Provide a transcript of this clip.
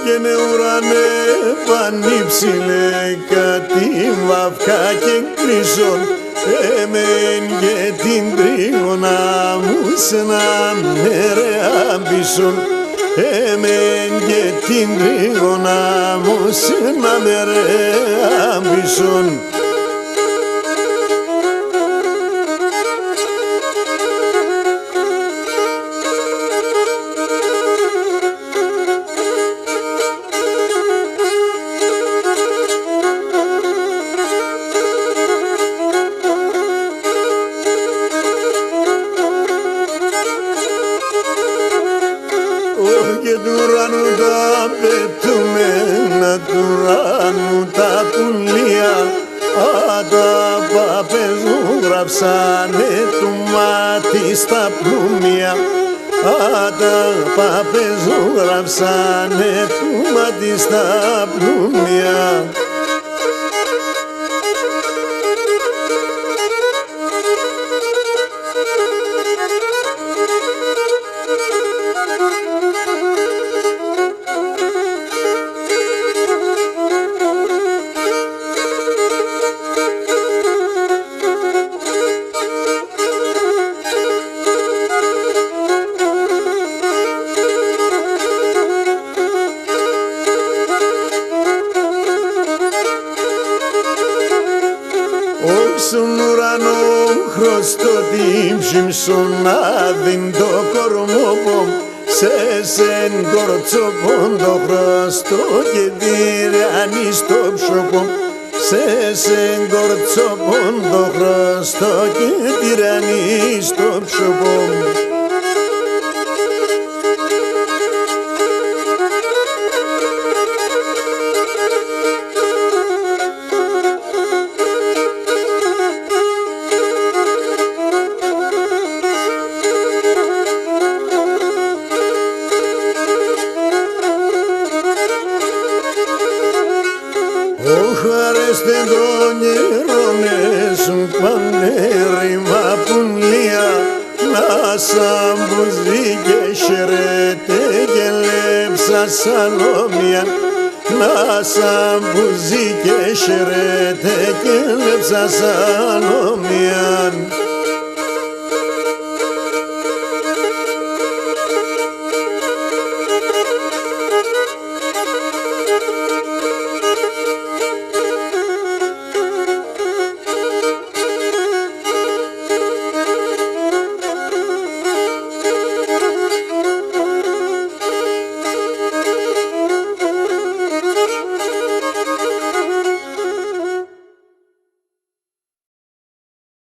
Όγενε ουρανέ πανύψηλε κάτι βαυκά και κρίσον εμεν και την τρίγωνα μου σε να μερεά πίσον εμεν και την τρίγωνα μου σε να μερεά πίσον. Και του ουρανού τα πετούμενα, του ουρανού τα πουλία, τα παπέζου γράψανε του μάτι στα πλούμια, τα παπέζου γράψανε του μάτι στα πλούμια. Στον ουρανό χρωστό τύψιμ στον άδειν το κορμόπομ σε σεν κορτσόπον το χρωστό και τυράνι στο ψωπομ σε σεν κορτσόπον το χρωστό και τυράνι στο ψωπομ. Χαρέστε τον γερόνεσουν πανέρημα πουλία να σαμπουζί και χαιρέτε και λέψα σαλόμια να σαμπουζί και χαιρέτε και λέψα σαλόμια.